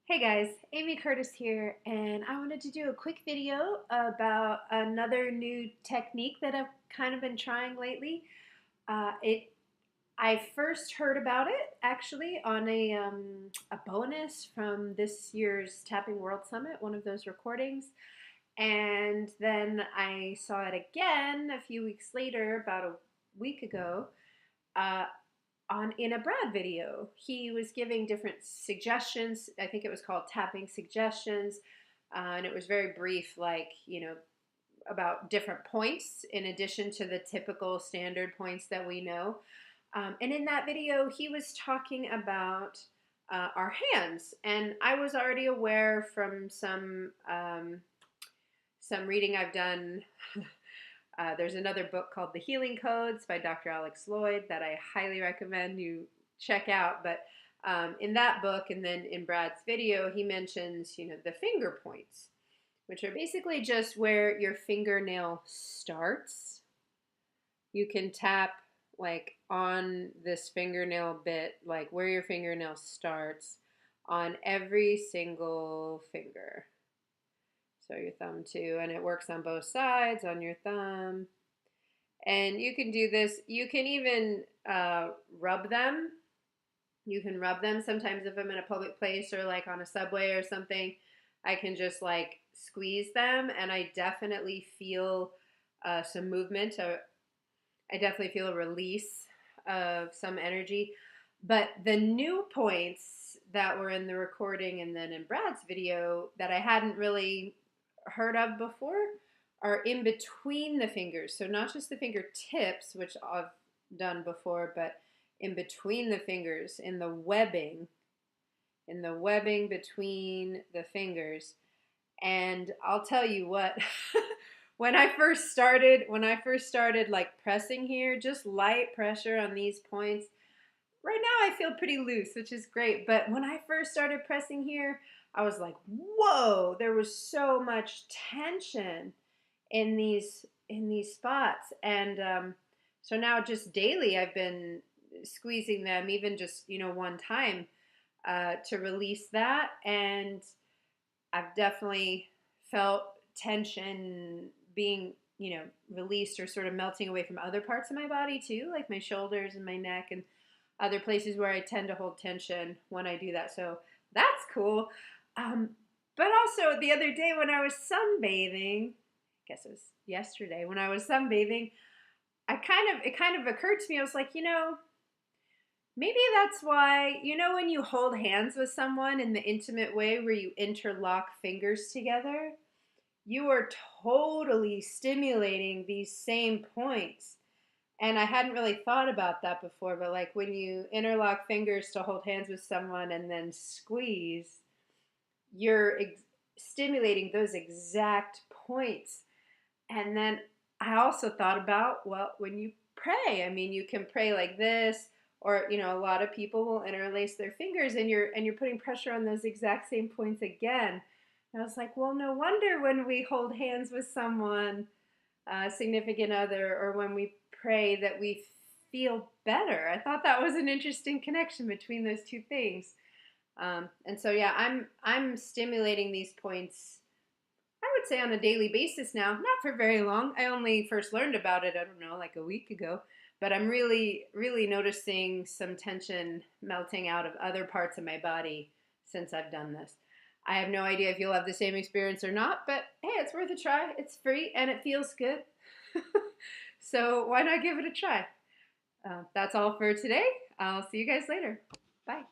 Hey guys, Amy Curtis here, and I wanted to do a quick video about another new technique that I've kind of been trying lately. I first heard about it actually on a bonus from this year's Tapping World Summit, one of those recordings, and then I saw it again a few weeks later, about a week ago, uh, on in a Brad video. He was giving different suggestions. I think it was called tapping suggestions, and it was very brief, like about different points in addition to the typical standard points that we know. And in that video, he was talking about our hands, and I was already aware from some reading I've done. There's another book called The Healing Codes by Dr. Alex Lloyd that I highly recommend you check out. But in that book, and then in Brad's video, he mentions, the finger points, which are basically just where your fingernail starts. You can tap like on this fingernail bit, like where your fingernail starts, on every single finger. So your thumb too, and it works on both sides, on your thumb. And you can do this, you can even rub them. You can rub them sometimes if I'm in a public place or like on a subway or something. I can just like squeeze them, and I definitely feel some movement. I definitely feel a release of some energy. But the new points that were in the recording and then in Brad's video that I hadn't really heard of before are in between the fingers. So not just the fingertips, which I've done before, but in between the fingers, in the webbing between the fingers. And I'll tell you what, when I first started like pressing here, just light pressure on these points. Right now I feel pretty loose, which is great. But when I first started pressing here, I was like, whoa, there was so much tension in these spots. And so now just daily I've been squeezing them, even just, one time to release that. And I've definitely felt tension being, released or sort of melting away from other parts of my body too, like my shoulders and my neck and other places where I tend to hold tension when I do that. So that's cool. Um, but also the other day when I was sunbathing, I guess it was yesterday when I was sunbathing, it kind of occurred to me. I was like, maybe that's why, when you hold hands with someone in the intimate way where you interlock fingers together, you are totally stimulating these same points. And I hadn't really thought about that before, but like when you interlock fingers to hold hands with someone and then squeeze, you're stimulating those exact points. And then I also thought about, well, when you pray, I mean, you can pray like this, or a lot of people will interlace their fingers, and you're putting pressure on those exact same points again. And I was like, well, no wonder when we hold hands with someone, significant other, or when we pray, that we feel better. I thought that was an interesting connection between those two things. And so yeah, I'm stimulating these points, I would say, on a daily basis now. Not for very long. I only first learned about it, I don't know, like a week ago. But I'm really, really noticing some tension melting out of other parts of my body since I've done this. I have no idea if you'll have the same experience or not, but hey, it's worth a try. It's free and it feels good. So why not give it a try? That's all for today. I'll see you guys later. Bye.